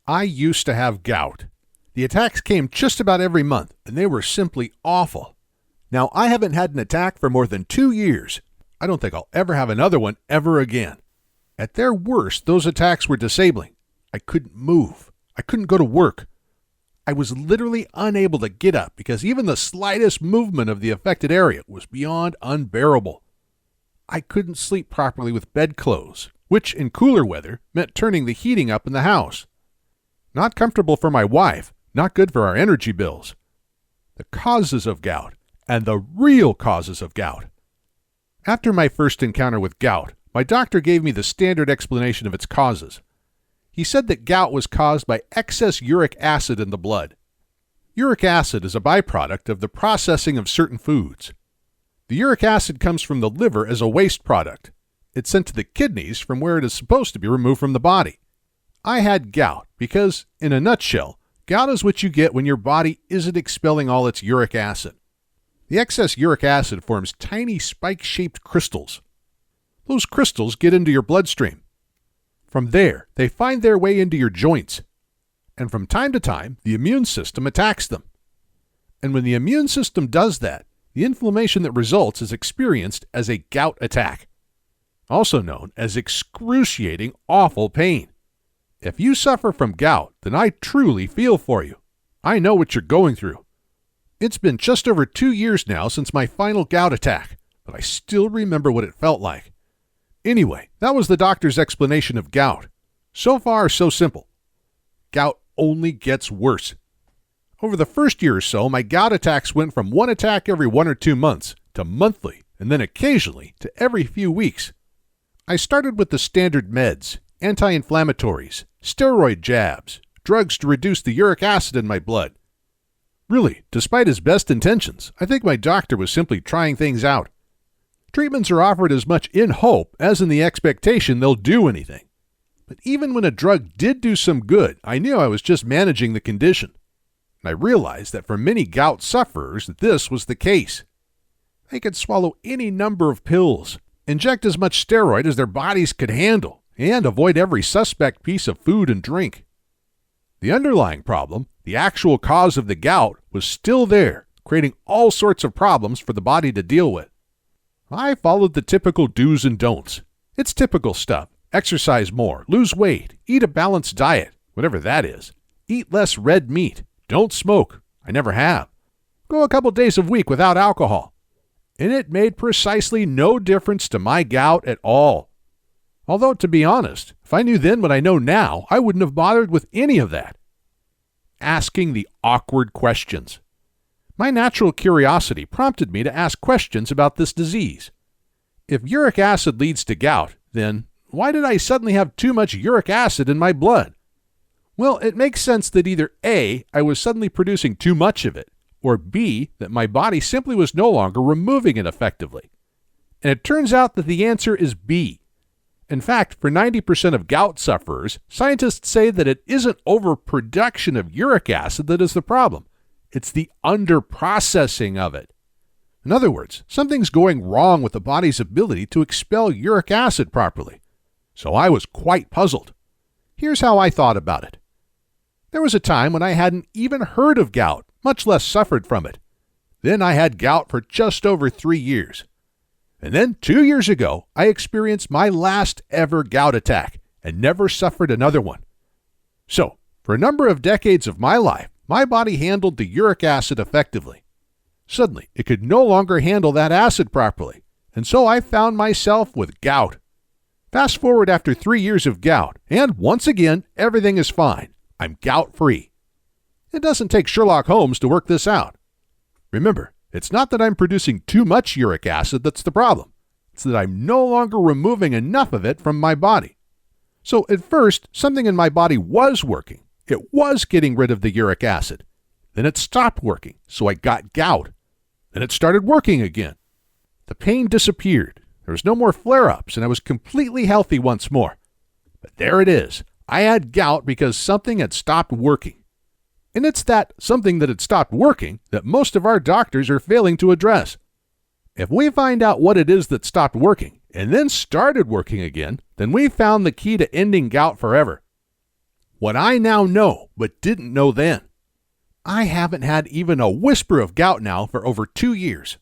I used to have gout. The attacks came just about every month, and they were simply awful. Now, I haven't had an attack for more than 2 years. I don't think I'll ever have another one ever again. At their worst, those attacks were disabling. I couldn't move. I couldn't go to work. I was literally unable to get up because even the slightest movement of the affected area was beyond unbearable. I couldn't sleep properly with bedclothes, which in cooler weather meant turning the heating up in the house. Not comfortable for my wife, not good for our energy bills. The causes of gout, and the real causes of gout. After my first encounter with gout, my doctor gave me the standard explanation of its causes. He said that gout was caused by excess uric acid in the blood. Uric acid is a byproduct of the processing of certain foods. The uric acid comes from the liver as a waste product. It's sent to the kidneys from where it is supposed to be removed from the body. I had gout because, in a nutshell, gout is what you get when your body isn't expelling all its uric acid. The excess uric acid forms tiny spike-shaped crystals. Those crystals get into your bloodstream. From there, they find their way into your joints. And from time to time, the immune system attacks them. And when the immune system does that, the inflammation that results is experienced as a gout attack, also known as excruciating, awful pain. If you suffer from gout, then I truly feel for you. I know what you're going through. It's been just over 2 years now since my final gout attack, but I still remember what it felt like. Anyway, that was the doctor's explanation of gout. So far, so simple. Gout only gets worse. Over the first year or so, my gout attacks went from one attack every 1 or 2 months to monthly, and then occasionally to every few weeks. I started with the standard meds, anti-inflammatories, steroid jabs, drugs to reduce the uric acid in my blood. Really, despite his best intentions, I think my doctor was simply trying things out. Treatments are offered as much in hope as in the expectation they'll do anything. But even when a drug did do some good, I knew I was just managing the condition. And I realized that for many gout sufferers, this was the case. They could swallow any number of pills, inject as much steroid as their bodies could handle, and avoid every suspect piece of food and drink. The underlying problem, the actual cause of the gout, was still there, creating all sorts of problems for the body to deal with. I followed the typical do's and don'ts. It's typical stuff. Exercise more, lose weight, eat a balanced diet, whatever that is. Eat less red meat. Don't smoke. I never have. Go a couple days a week without alcohol. And it made precisely no difference to my gout at all. Although, to be honest, if I knew then what I know now, I wouldn't have bothered with any of that. Asking the awkward questions. My natural curiosity prompted me to ask questions about this disease. If uric acid leads to gout, then why did I suddenly have too much uric acid in my blood? Well, it makes sense that either A, I was suddenly producing too much of it, or B, that my body simply was no longer removing it effectively. And it turns out that the answer is B. In fact, for 90% of gout sufferers, scientists say that it isn't overproduction of uric acid that is the problem. It's the underprocessing of it. In other words, something's going wrong with the body's ability to expel uric acid properly. So I was quite puzzled. Here's how I thought about it. There was a time when I hadn't even heard of gout, much less suffered from it. Then I had gout for just over 3 years. And then 2 years ago, I experienced my last ever gout attack and never suffered another one. So, for a number of decades of my life, my body handled the uric acid effectively. Suddenly, it could no longer handle that acid properly, and so I found myself with gout. Fast forward after 3 years of gout, and once again, everything is fine. I'm gout-free. It doesn't take Sherlock Holmes to work this out. Remember, it's not that I'm producing too much uric acid that's the problem. It's that I'm no longer removing enough of it from my body. So at first, something in my body was working. It was getting rid of the uric acid. Then it stopped working, so I got gout. Then it started working again. The pain disappeared. There was no more flare-ups, and I was completely healthy once more. But there it is. I had gout because something had stopped working. And it's that something that had stopped working that most of our doctors are failing to address. If we find out what it is that stopped working and then started working again, then we found the key to ending gout forever. What I now know, but didn't know then. I haven't had even a whisper of gout now for over 2 years.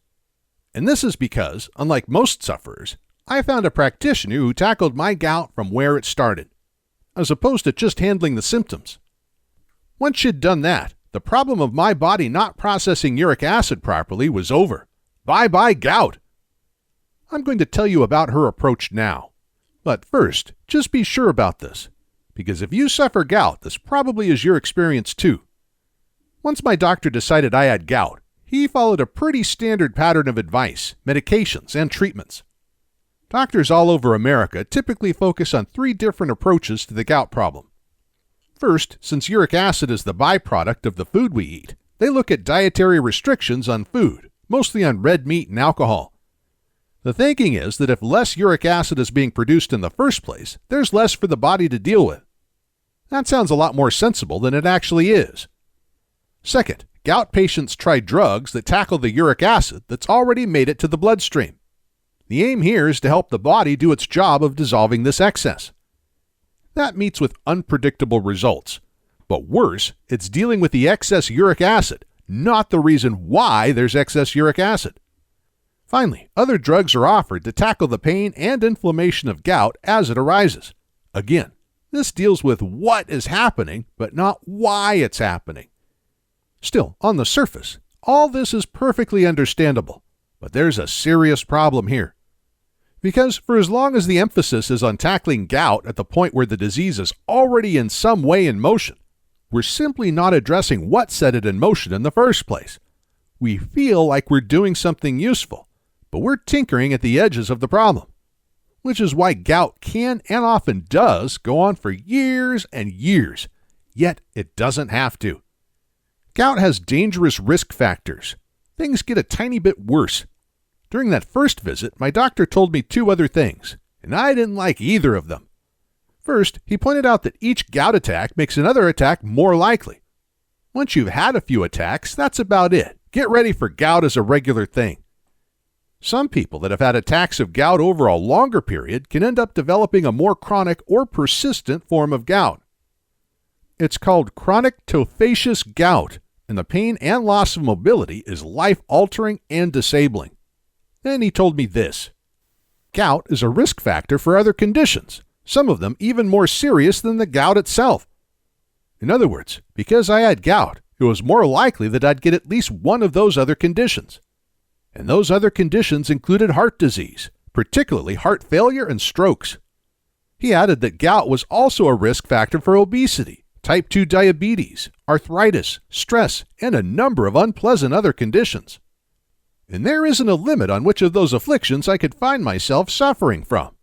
And this is because, unlike most sufferers, I found a practitioner who tackled my gout from where it started, as opposed to just handling the symptoms. Once she'd done that, the problem of my body not processing uric acid properly was over. Bye-bye gout. I'm going to tell you about her approach now. But first, just be sure about this, because if you suffer gout, this probably is your experience too. Once my doctor decided I had gout, he followed a pretty standard pattern of advice, medications, and treatments. Doctors all over America typically focus on 3 different approaches to the gout problem. First, since uric acid is the byproduct of the food we eat, they look at dietary restrictions on food, mostly on red meat and alcohol. The thinking is that if less uric acid is being produced in the first place, there's less for the body to deal with. That sounds a lot more sensible than it actually is. Second, gout patients try drugs that tackle the uric acid that's already made it to the bloodstream. The aim here is to help the body do its job of dissolving this excess. That meets with unpredictable results. But worse, it's dealing with the excess uric acid, not the reason why there's excess uric acid. Finally, other drugs are offered to tackle the pain and inflammation of gout as it arises. Again, this deals with what is happening, but not why it's happening. Still, on the surface, all this is perfectly understandable, but there's a serious problem here. Because for as long as the emphasis is on tackling gout at the point where the disease is already in some way in motion, we're simply not addressing what set it in motion in the first place. We feel like we're doing something useful, but we're tinkering at the edges of the problem, which is why gout can and often does go on for years and years, yet it doesn't have to. Gout has dangerous risk factors. Things get a tiny bit worse. During that first visit, my doctor told me 2 other things, and I didn't like either of them. First, he pointed out that each gout attack makes another attack more likely. Once you've had a few attacks, that's about it. Get ready for gout as a regular thing. Some people that have had attacks of gout over a longer period can end up developing a more chronic or persistent form of gout. It's called chronic tophaceous gout, and the pain and loss of mobility is life-altering and disabling. Then he told me this. Gout is a risk factor for other conditions, some of them even more serious than the gout itself. In other words, because I had gout, it was more likely that I'd get at least one of those other conditions. And those other conditions included heart disease, particularly heart failure and strokes. He added that gout was also a risk factor for obesity, type 2 diabetes, arthritis, stress, and a number of unpleasant other conditions. And there isn't a limit on which of those afflictions I could find myself suffering from.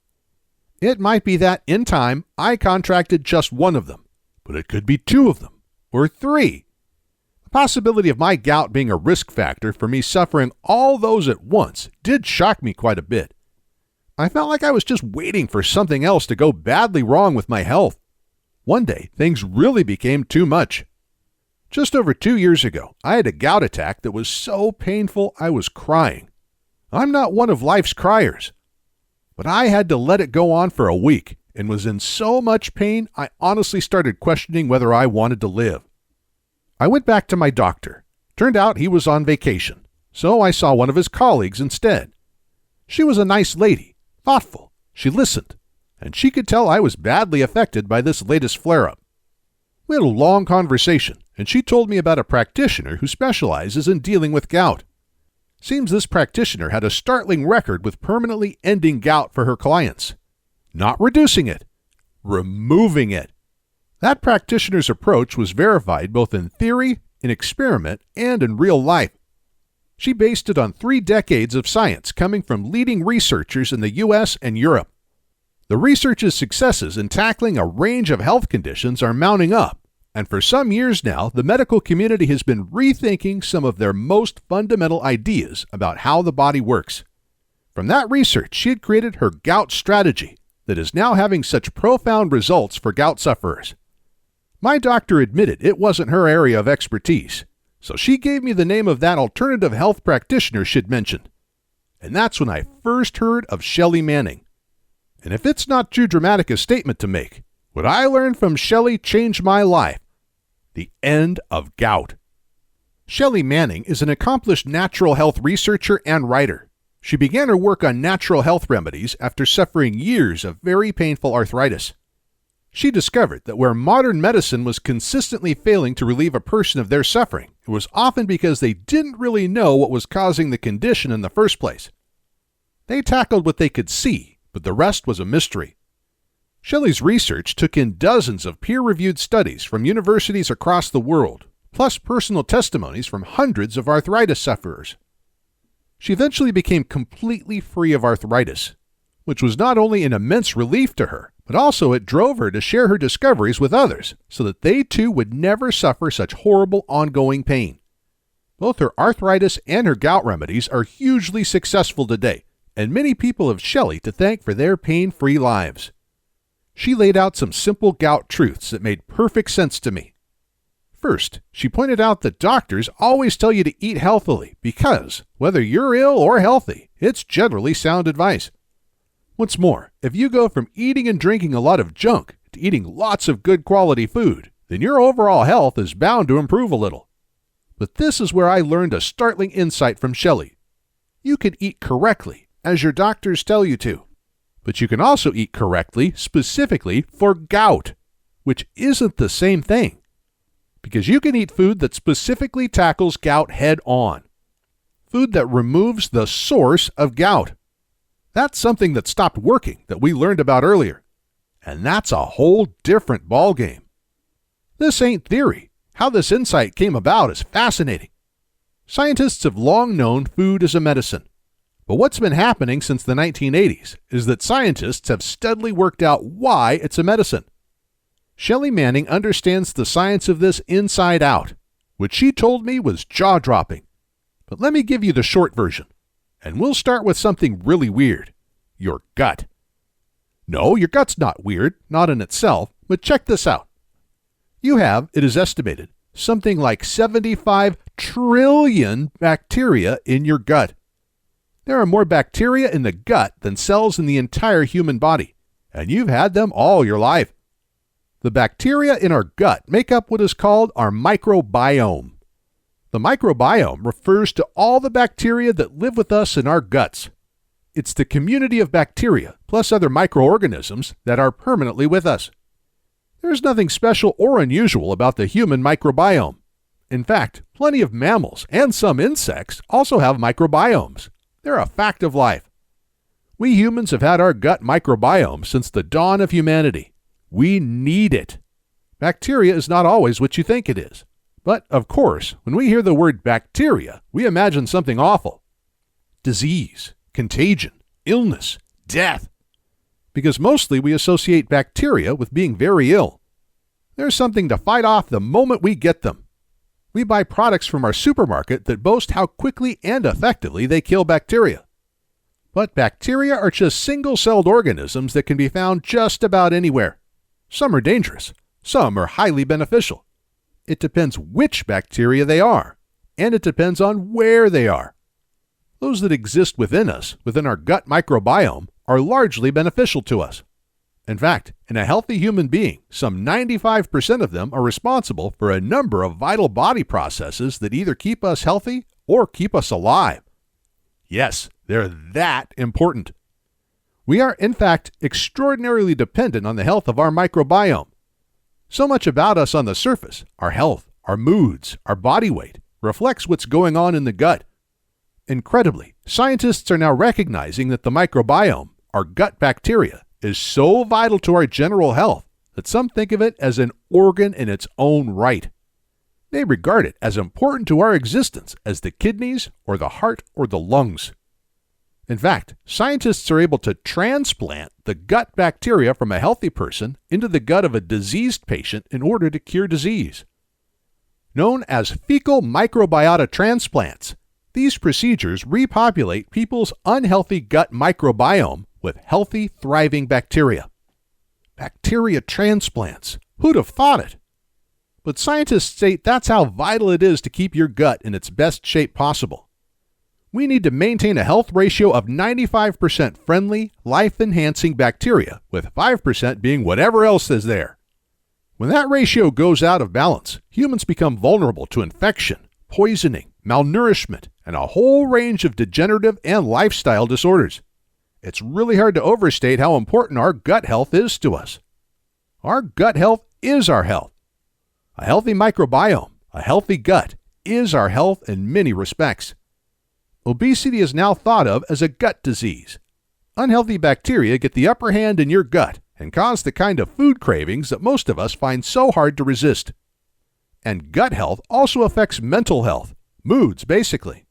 It might be that, in time, I contracted just one of them, but it could be 2 of them, or 3. The possibility of my gout being a risk factor for me suffering all those at once did shock me quite a bit. I felt like I was just waiting for something else to go badly wrong with my health. One day, things really became too much. Just over 2 years ago, I had a gout attack that was so painful I was crying. I'm not one of life's criers, but I had to let it go on for a week and was in so much pain I honestly started questioning whether I wanted to live. I went back to my doctor. Turned out he was on vacation, so I saw one of his colleagues instead. She was a nice lady, thoughtful. She listened, and she could tell I was badly affected by this latest flare-up. We had a long conversation, and she told me about a practitioner who specializes in dealing with gout. Seems this practitioner had a startling record with permanently ending gout for her clients. Not reducing it, removing it. That practitioner's approach was verified both in theory, in experiment, and in real life. She based it on 3 decades of science coming from leading researchers in the U.S. and Europe. The research's successes in tackling a range of health conditions are mounting up, and for some years now, the medical community has been rethinking some of their most fundamental ideas about how the body works. From that research, she had created her gout strategy that is now having such profound results for gout sufferers. My doctor admitted it wasn't her area of expertise, so she gave me the name of that alternative health practitioner she'd mentioned. And that's when I first heard of Shelley Manning. And if it's not too dramatic a statement to make, What I learned from Shelley changed my life. The end of gout. Shelley Manning is an accomplished natural health researcher and writer. She began her work on natural health remedies after suffering years of very painful arthritis. She discovered that where modern medicine was consistently failing to relieve a person of their suffering, it was often because they didn't really know what was causing the condition in the first place. They tackled what they could see, but the rest was a mystery. Shelley's research took in dozens of peer-reviewed studies from universities across the world, plus personal testimonies from hundreds of arthritis sufferers. She eventually became completely free of arthritis, which was not only an immense relief to her, but also it drove her to share her discoveries with others so that they too would never suffer such horrible ongoing pain. Both her arthritis and her gout remedies are hugely successful today, and many people have Shelley to thank for their pain-free lives. She laid out some simple gout truths that made perfect sense to me. First, she pointed out that doctors always tell you to eat healthily because, whether you're ill or healthy, it's generally sound advice. What's more, if you go from eating and drinking a lot of junk to eating lots of good quality food, then your overall health is bound to improve a little. But this is where I learned a startling insight from Shelley. You can eat correctly, as your doctors tell you to. But you can also eat correctly, specifically for gout, which isn't the same thing. Because you can eat food that specifically tackles gout head on. Food that removes the source of gout. That's something that stopped working that we learned about earlier. And that's a whole different ballgame. This ain't theory. How this insight came about is fascinating. Scientists have long known food is a medicine. But what's been happening since the 1980s is that scientists have steadily worked out why it's a medicine. Shelley Manning understands the science of this inside out, which she told me was jaw-dropping. But let me give you the short version, and we'll start with something really weird: your gut. No, your gut's not weird, not in itself, but check this out. You have, it is estimated, something like 75 trillion bacteria in your gut. There are more bacteria in the gut than cells in the entire human body, and you've had them all your life. The bacteria in our gut make up what is called our microbiome. The microbiome refers to all the bacteria that live with us in our guts. It's the community of bacteria, plus other microorganisms, that are permanently with us. There's nothing special or unusual about the human microbiome. In fact, plenty of mammals and some insects also have microbiomes. They're a fact of life. We humans have had our gut microbiome since the dawn of humanity. We need it. Bacteria is not always what you think it is. But, of course, when we hear the word bacteria, we imagine something awful. Disease, contagion, illness, death. Because mostly we associate bacteria with being very ill. There's something to fight off the moment we get them. We buy products from our supermarket that boast how quickly and effectively they kill bacteria. But bacteria are just single-celled organisms that can be found just about anywhere. Some are dangerous. Some are highly beneficial. It depends which bacteria they are, and it depends on where they are. Those that exist within us, within our gut microbiome, are largely beneficial to us. In fact, in a healthy human being, some 95% of them are responsible for a number of vital body processes that either keep us healthy or keep us alive. Yes, they're that important. We are, in fact, extraordinarily dependent on the health of our microbiome. So much about us on the surface, our health, our moods, our body weight, reflects what's going on in the gut. Incredibly, scientists are now recognizing that the microbiome, our gut bacteria, is so vital to our general health that some think of it as an organ in its own right. They regard it as important to our existence as the kidneys or the heart or the lungs. In fact, scientists are able to transplant the gut bacteria from a healthy person into the gut of a diseased patient in order to cure disease. Known as fecal microbiota transplants, these procedures repopulate people's unhealthy gut microbiome with healthy, thriving bacteria. Bacteria transplants. Who'd have thought it? But scientists state that's how vital it is to keep your gut in its best shape possible. We need to maintain a health ratio of 95% friendly, life-enhancing bacteria, with 5% being whatever else is there. When that ratio goes out of balance, humans become vulnerable to infection, poisoning, malnourishment, and a whole range of degenerative and lifestyle disorders. It's really hard to overstate how important our gut health is to us. Our gut health is our health. A healthy microbiome, a healthy gut, is our health in many respects. Obesity is now thought of as a gut disease. Unhealthy bacteria get the upper hand in your gut and cause the kind of food cravings that most of us find so hard to resist. And gut health also affects mental health, moods basically.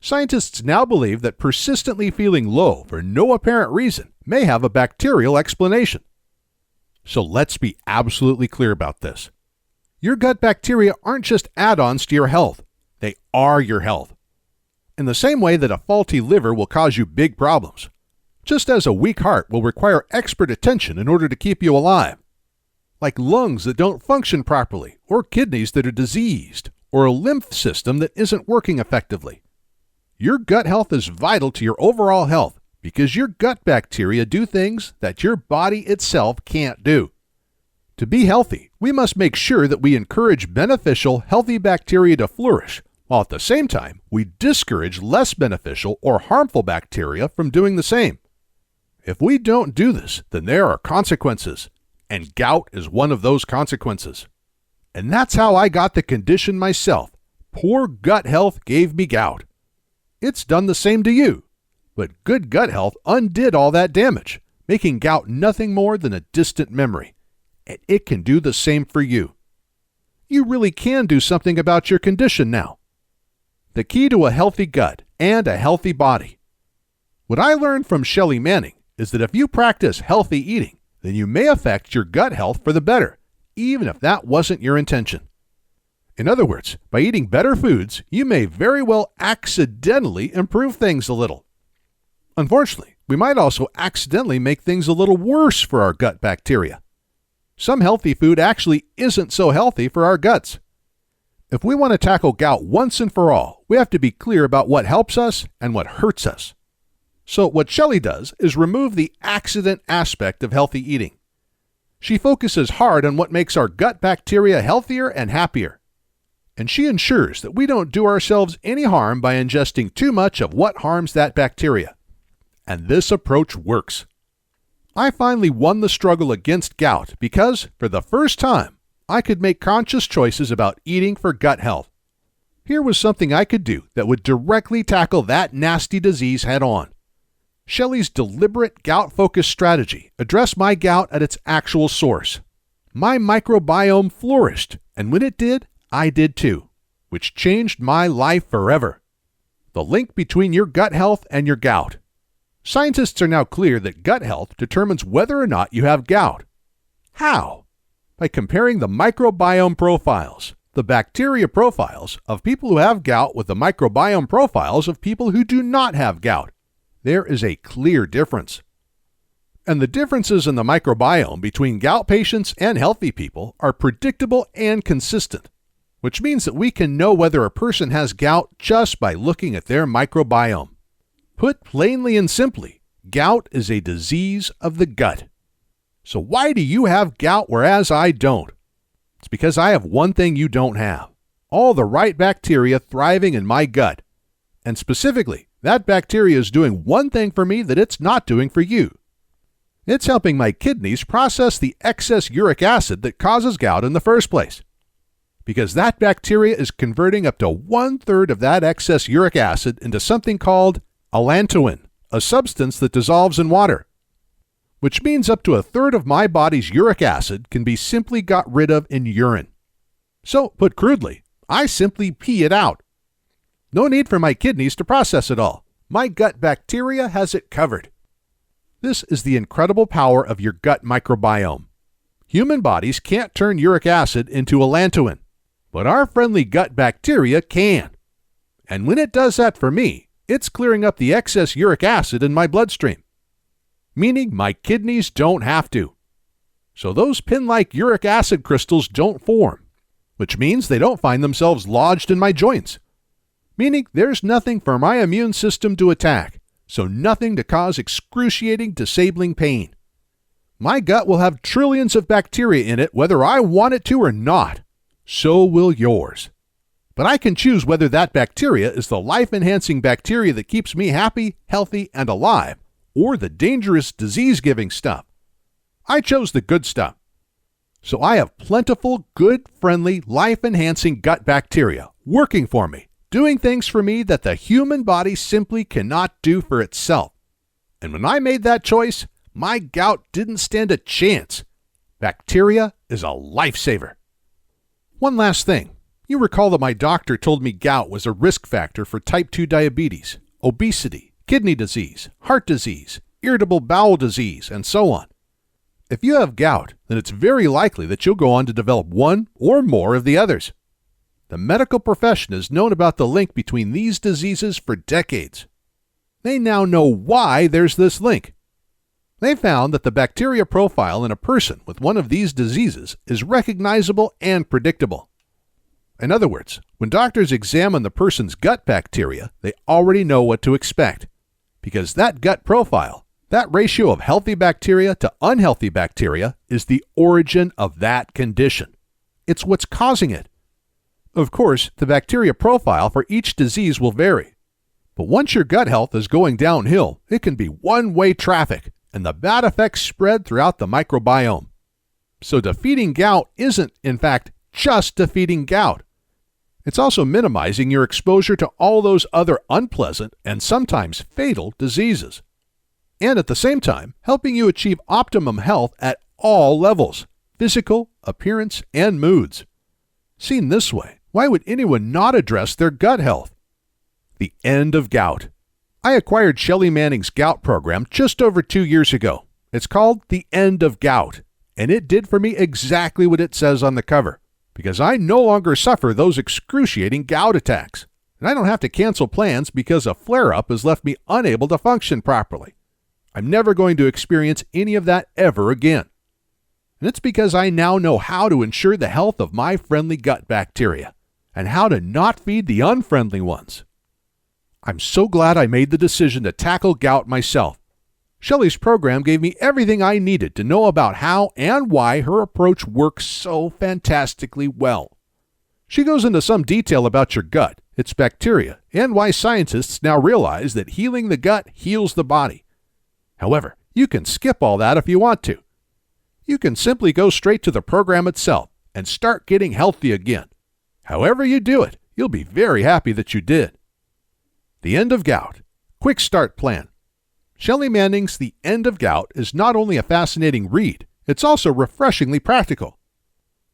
Scientists now believe that persistently feeling low for no apparent reason may have a bacterial explanation. So let's be absolutely clear about this. Your gut bacteria aren't just add-ons to your health. They are your health. In the same way that a faulty liver will cause you big problems, just as a weak heart will require expert attention in order to keep you alive, like lungs that don't function properly, or kidneys that are diseased, or a lymph system that isn't working effectively. Your gut health is vital to your overall health because your gut bacteria do things that your body itself can't do. To be healthy, we must make sure that we encourage beneficial, healthy bacteria to flourish, while at the same time, we discourage less beneficial or harmful bacteria from doing the same. If we don't do this, then there are consequences, and gout is one of those consequences. And that's how I got the condition myself. Poor gut health gave me gout. It's done the same to you, but good gut health undid all that damage, making gout nothing more than a distant memory. And it can do the same for you. You really can do something about your condition now. The key to a healthy gut and a healthy body. What I learned from Shelley Manning is that if you practice healthy eating, then you may affect your gut health for the better, even if that wasn't your intention. In other words, by eating better foods, you may very well accidentally improve things a little. Unfortunately, we might also accidentally make things a little worse for our gut bacteria. Some healthy food actually isn't so healthy for our guts. If we want to tackle gout once and for all, we have to be clear about what helps us and what hurts us. So what Shelley does is remove the accident aspect of healthy eating. She focuses hard on what makes our gut bacteria healthier and happier. And she ensures that we don't do ourselves any harm by ingesting too much of what harms that bacteria. And this approach works. I finally won the struggle against gout because, for the first time, I could make conscious choices about eating for gut health. Here was something I could do that would directly tackle that nasty disease head on. Shelley's deliberate gout-focused strategy addressed my gout at its actual source. My microbiome flourished, and when it did, I did too, which changed my life forever. The link between your gut health and your gout. Scientists are now clear that gut health determines whether or not you have gout. How? By comparing the microbiome profiles, the bacteria profiles of people who have gout with the microbiome profiles of people who do not have gout. There is a clear difference. And the differences in the microbiome between gout patients and healthy people are predictable and consistent, which means that we can know whether a person has gout just by looking at their microbiome. Put plainly and simply, gout is a disease of the gut. So why do you have gout whereas I don't? It's because I have one thing you don't have. All the right bacteria thriving in my gut. And specifically, that bacteria is doing one thing for me that it's not doing for you. It's helping my kidneys process the excess uric acid that causes gout in the first place. Because that bacteria is converting up to 1/3 of that excess uric acid into something called allantoin, a substance that dissolves in water. Which means up to 1/3 of my body's uric acid can be simply got rid of in urine. So, put crudely, I simply pee it out. No need for my kidneys to process it all. My gut bacteria has it covered. This is the incredible power of your gut microbiome. Human bodies can't turn uric acid into allantoin, but our friendly gut bacteria can. And when it does that for me, it's clearing up the excess uric acid in my bloodstream, meaning my kidneys don't have to. So those pin-like uric acid crystals don't form, which means they don't find themselves lodged in my joints, meaning there's nothing for my immune system to attack, so nothing to cause excruciating, disabling pain. My gut will have trillions of bacteria in it whether I want it to or not. So will yours. But I can choose whether that bacteria is the life-enhancing bacteria that keeps me happy, healthy, and alive, or the dangerous disease-giving stuff. I chose the good stuff. So I have plentiful, good, friendly, life-enhancing gut bacteria working for me, doing things for me that the human body simply cannot do for itself. And when I made that choice, my gout didn't stand a chance. Bacteria is a lifesaver. One last thing. You recall that my doctor told me gout was a risk factor for type 2 diabetes, obesity, kidney disease, heart disease, irritable bowel disease, and so on. If you have gout, then it's very likely that you'll go on to develop one or more of the others. The medical profession has known about the link between these diseases for decades. They now know why there's this link. They found that the bacteria profile in a person with one of these diseases is recognizable and predictable. In other words, when doctors examine the person's gut bacteria, they already know what to expect. Because that gut profile, that ratio of healthy bacteria to unhealthy bacteria, is the origin of that condition. It's what's causing it. Of course, the bacteria profile for each disease will vary. But once your gut health is going downhill, it can be one-way traffic, and the bad effects spread throughout the microbiome. So defeating gout isn't, in fact, just defeating gout. It's also minimizing your exposure to all those other unpleasant and sometimes fatal diseases. And at the same time, helping you achieve optimum health at all levels, physical, appearance, and moods. Seen this way, why would anyone not address their gut health? The end of gout. I acquired Shelley Manning's gout program just over 2 years ago. It's called The End of Gout, and it did for me exactly what it says on the cover, because I no longer suffer those excruciating gout attacks, and I don't have to cancel plans because a flare-up has left me unable to function properly. I'm never going to experience any of that ever again. And it's because I now know how to ensure the health of my friendly gut bacteria, and how to not feed the unfriendly ones. I'm so glad I made the decision to tackle gout myself. Shelley's program gave me everything I needed to know about how and why her approach works so fantastically well. She goes into some detail about your gut, its bacteria, and why scientists now realize that healing the gut heals the body. However, you can skip all that if you want to. You can simply go straight to the program itself and start getting healthy again. However you do it, you'll be very happy that you did. The End of Gout. Quick Start Plan. Shelley Manning's The End of Gout is not only a fascinating read, it's also refreshingly practical.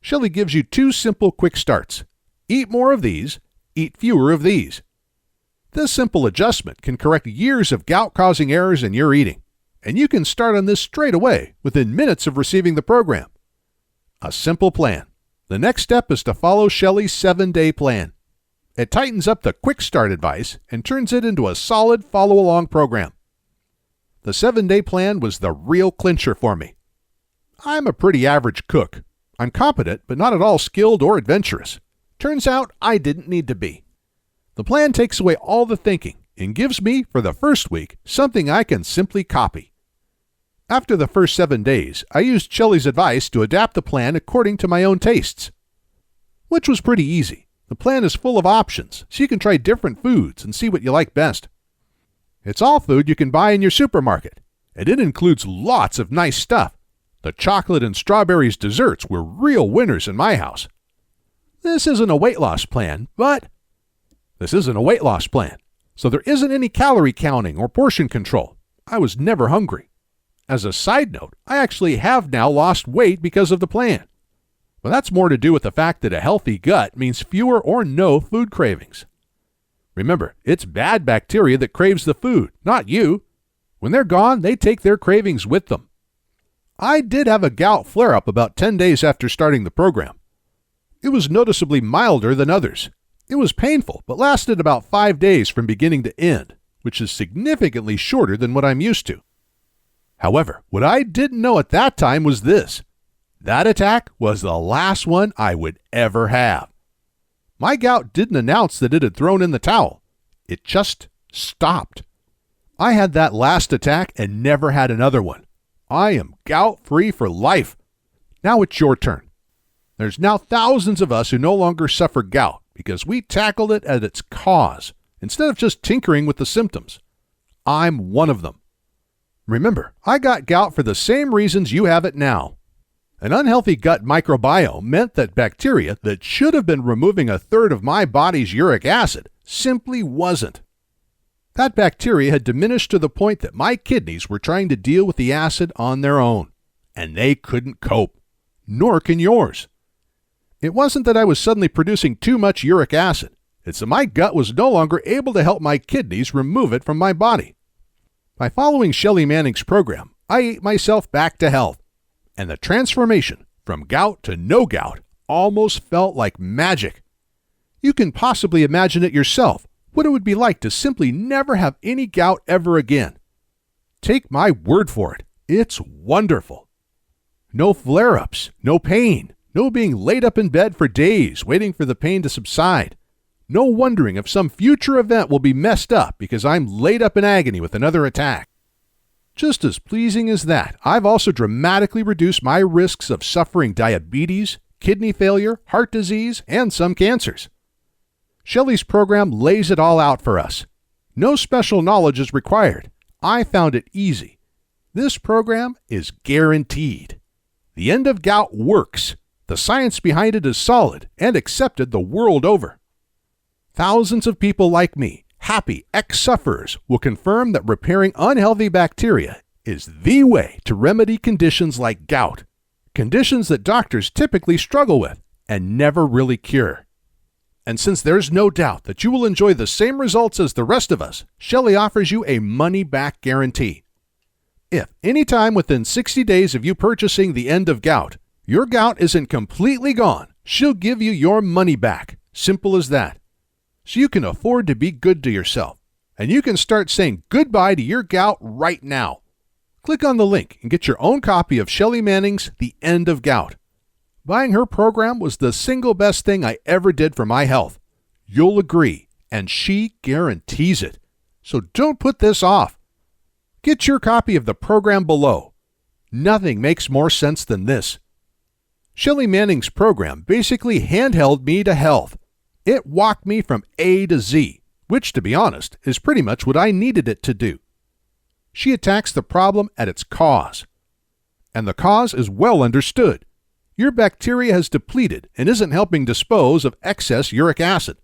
Shelley gives you 2 simple quick starts. Eat more of these, eat fewer of these. This simple adjustment can correct years of gout-causing errors in your eating, and you can start on this straight away within minutes of receiving the program. A simple plan. The next step is to follow Shelley's 7-day plan. It tightens up the quick start advice and turns it into a solid follow-along program. The 7-day plan was the real clincher for me. I'm a pretty average cook. I'm competent, but not at all skilled or adventurous. Turns out I didn't need to be. The plan takes away all the thinking and gives me, for the first week, something I can simply copy. After the first 7 days, I used Shelley's advice to adapt the plan according to my own tastes, which was pretty easy. The plan is full of options, so you can try different foods and see what you like best. It's all food you can buy in your supermarket, and it includes lots of nice stuff. The chocolate and strawberries desserts were real winners in my house. This isn't a weight loss plan, so there isn't any calorie counting or portion control. I was never hungry. As a side note, I actually have now lost weight because of the plan. But that's more to do with the fact that a healthy gut means fewer or no food cravings. Remember, it's bad bacteria that craves the food, not you. When they're gone, they take their cravings with them. I did have a gout flare-up about 10 days after starting the program. It was noticeably milder than others. It was painful, but lasted about 5 days from beginning to end, which is significantly shorter than what I'm used to. However, what I didn't know at that time was this. That attack was the last one I would ever have. My gout didn't announce that it had thrown in the towel. It just stopped. I had that last attack and never had another one. I am gout-free for life. Now it's your turn. There's now thousands of us who no longer suffer gout because we tackled it at its cause instead of just tinkering with the symptoms. I'm one of them. Remember, I got gout for the same reasons you have it now. An unhealthy gut microbiome meant that bacteria that should have been removing a third of my body's uric acid simply wasn't. That bacteria had diminished to the point that my kidneys were trying to deal with the acid on their own, and they couldn't cope. Nor can yours. It wasn't that I was suddenly producing too much uric acid. It's that my gut was no longer able to help my kidneys remove it from my body. By following Shelley Manning's program, I ate myself back to health, and the transformation from gout to no gout almost felt like magic. You can possibly imagine it yourself, what it would be like to simply never have any gout ever again. Take my word for it, it's wonderful. No flare-ups, no pain, no being laid up in bed for days waiting for the pain to subside. No wondering if some future event will be messed up because I'm laid up in agony with another attack. Just as pleasing as that, I've also dramatically reduced my risks of suffering diabetes, kidney failure, heart disease, and some cancers. Shelley's program lays it all out for us. No special knowledge is required. I found it easy. This program is guaranteed. The end of gout works. The science behind it is solid and accepted the world over. Thousands of people like me, happy ex-sufferers, will confirm that repairing unhealthy bacteria is the way to remedy conditions like gout, conditions that doctors typically struggle with and never really cure. And since there's no doubt that you will enjoy the same results as the rest of us, Shelley offers you a money-back guarantee. If any time within 60 days of you purchasing the end of gout, your gout isn't completely gone, she'll give you your money back. Simple as that. So you can afford to be good to yourself, and you can start saying goodbye to your gout right now. Click on the link and get your own copy of Shelley Manning's The End of Gout. Buying her program was the single best thing I ever did for my health. You'll agree, and she guarantees it. So don't put this off. Get your copy of the program below. Nothing makes more sense than this. Shelley Manning's program basically handheld me to health. It walked me from A to Z, which, to be honest, is pretty much what I needed it to do. She attacks the problem at its cause. And the cause is well understood. Your bacteria has depleted and isn't helping dispose of excess uric acid.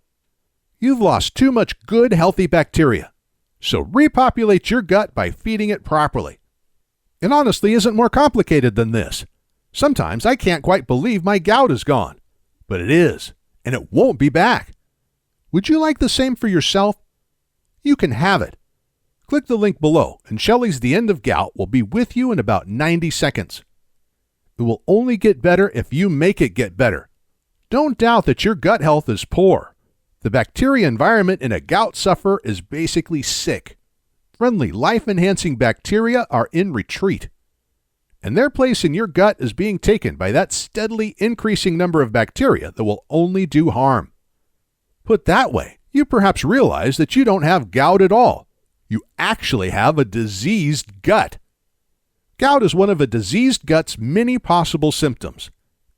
You've lost too much good, healthy bacteria. So repopulate your gut by feeding it properly. It honestly isn't more complicated than this. Sometimes I can't quite believe my gout is gone. But it is. And it won't be back. Would you like the same for yourself? You can have it. Click the link below, and Shelley's The End of Gout will be with you in about 90 seconds. It will only get better if you make it get better. Don't doubt that your gut health is poor. The bacteria environment in a gout sufferer is basically sick. Friendly, life-enhancing bacteria are in retreat. And their place in your gut is being taken by that steadily increasing number of bacteria that will only do harm. Put that way, you perhaps realize that you don't have gout at all. You actually have a diseased gut. Gout is one of a diseased gut's many possible symptoms.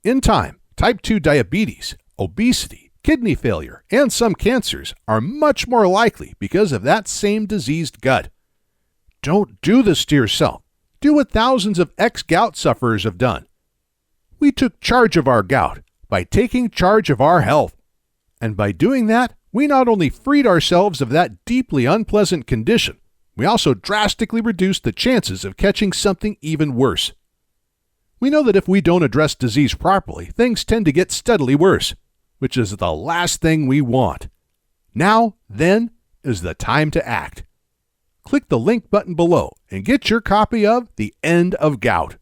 In time, type 2 diabetes, obesity, kidney failure, and some cancers are much more likely because of that same diseased gut. Don't do this to yourself. Do what thousands of ex-gout sufferers have done. We took charge of our gout by taking charge of our health. And by doing that, we not only freed ourselves of that deeply unpleasant condition, we also drastically reduced the chances of catching something even worse. We know that if we don't address disease properly, things tend to get steadily worse, which is the last thing we want. Now, then, is the time to act. Click the link button below and get your copy of The End of Gout.